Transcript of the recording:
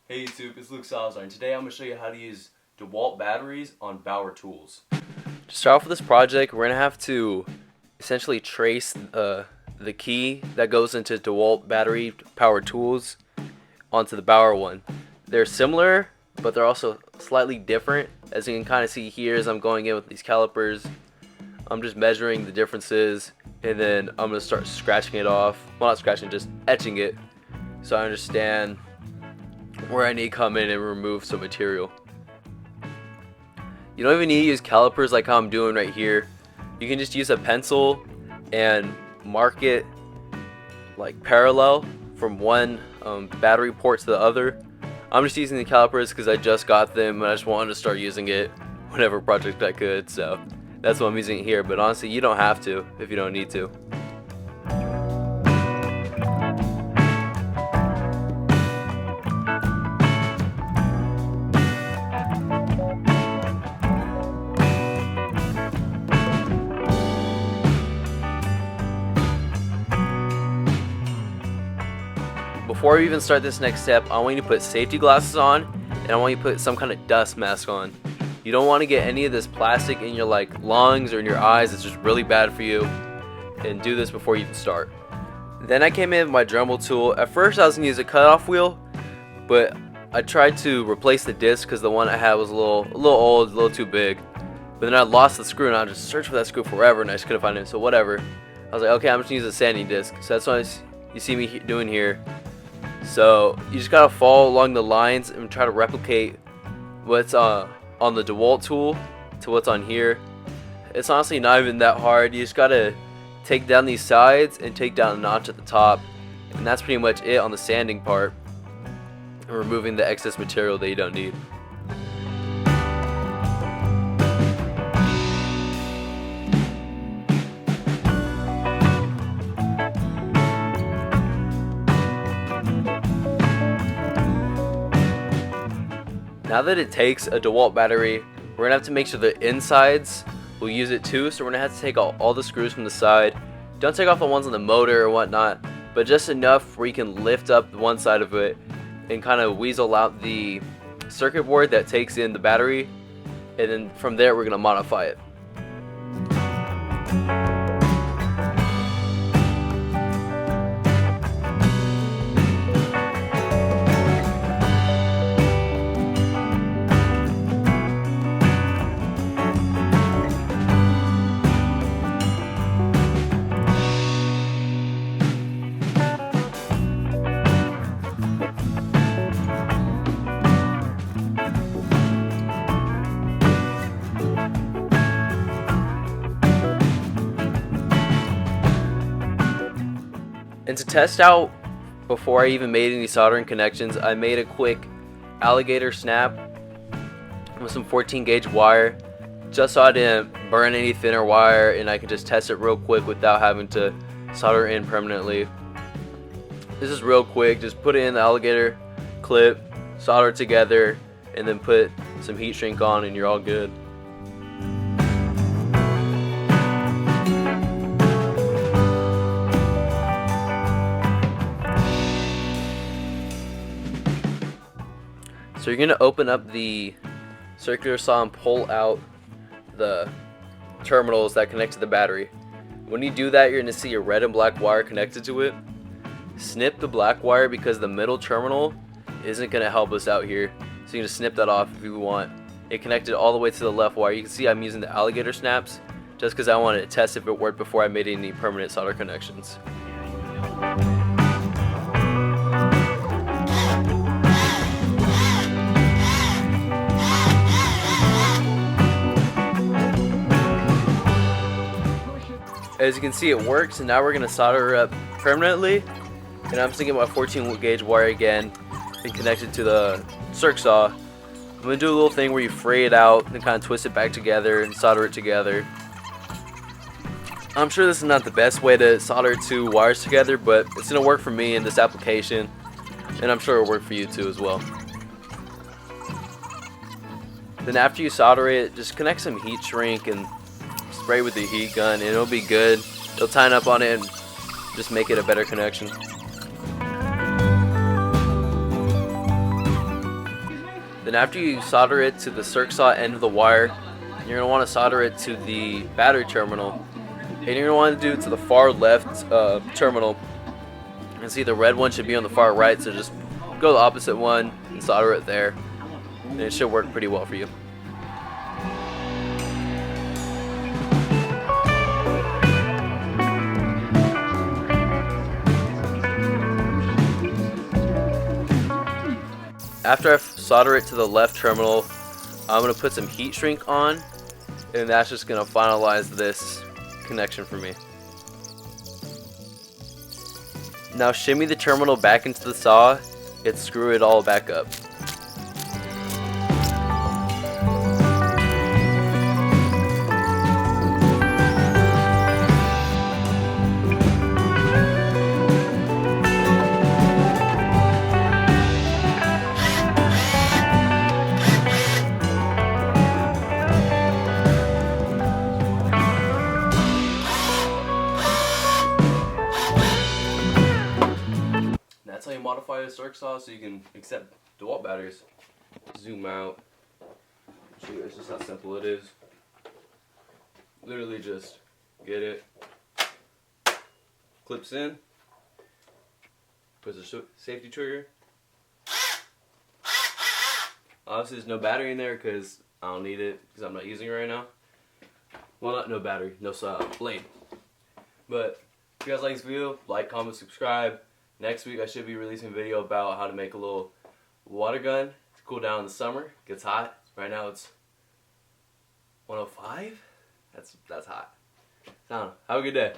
Hey YouTube, it's Luke Salazar, and today I'm going to show you how to use Dewalt batteries on Bauer Tools. To start off with this project, we're going to have to essentially trace the key that goes into Dewalt battery power tools onto the Bauer one. They're similar, but they're also slightly different. As you can kind of see here, as I'm going in with these calipers, I'm just measuring the differences, and then I'm going to start scratching it off. Well, not scratching, just etching it, so I understand where I need to come in and remove some material. You don't even need to use calipers like how I'm doing right here. You can just use a pencil and mark it like parallel from one battery port to the other. I'm just using the calipers because I just got them and I just wanted to start using it whenever project I could, so that's what I'm using it here. But honestly, you don't have to if you don't need to. Before we even start this next step, I want you to put safety glasses on, and I want you to put some kind of dust mask on. You don't want to get any of this plastic in your lungs or in your eyes. It's just really bad for you. And do this before you even start. Then I came in with my Dremel tool. At first I was gonna use a cutoff wheel, but I tried to replace the disc because the one I had was a little old, a little too big. But then I lost the screw, and I just searched for that screw forever, and I just couldn't find it. So whatever. I was like, okay, I'm just gonna use a sanding disc. So that's what you see me doing here. So you just gotta follow along the lines and try to replicate what's on the Dewalt tool to what's on here. It's honestly not even that hard. You just gotta take down these sides and take down a notch at the top, and that's pretty much it on the sanding part, and removing the excess material that you don't need. Now that it takes a Dewalt battery, we're going to have to make sure the insides will use it too, so we're going to have to take all the screws from the side. Don't take off the ones on the motor or whatnot, but just enough where you can lift up one side of it and kind of weasel out the circuit board that takes in the battery, and then from there we're going to modify it. And to test out, before I even made any soldering connections, I made a quick alligator snap with some 14 gauge wire, just so I didn't burn any thinner wire, and I could just test it real quick without having to solder in permanently. This is real quick. Just put it in the alligator clip, solder it together, and then put some heat shrink on, and you're all good. So you're going to open up the circular saw and pull out the terminals that connect to the battery. When you do that, you're going to see a red and black wire connected to it. Snip the black wire because the middle terminal isn't going to help us out here. So you can just snip that off if you want. It connected all the way to the left wire. You can see I'm using the alligator snaps just because I wanted to test if it worked before I made any permanent solder connections. As you can see, it works, and now we're going to solder it up permanently. And I'm sticking my 14 gauge wire again and connect it to the circ saw. I'm going to do a little thing where you fray it out and kind of twist it back together and solder it together. I'm sure this is not the best way to solder two wires together, but it's going to work for me in this application, and I'm sure it'll work for you too as well. Then after you solder it, just connect some heat shrink and spray with the heat gun, and it'll be good. It'll tighten up on it and just make it a better connection. Then after you solder it to the circ saw end of the wire, you're going to want to solder it to the battery terminal. And you're going to want to do it to the far left terminal. And see, the red one should be on the far right, so just go to the opposite one and solder it there. And it should work pretty well for you. After I solder it to the left terminal, I'm going to put some heat shrink on, and that's just going to finalize this connection for me. Now shimmy the terminal back into the saw and screw it all back up. That's how you modify a circ saw so you can accept Dewalt batteries. Zoom out. Show you guys just how simple it is. Literally just get it, clips in, puts a safety trigger. Obviously there's no battery in there because I don't need it because I'm not using it right now. Well, not no battery, no blade. But if you guys like this video, like, comment, subscribe. Next week I should be releasing a video about how to make a little water gun to cool down in the summer. It gets hot. Right now it's 105. That's hot. So, have a good day.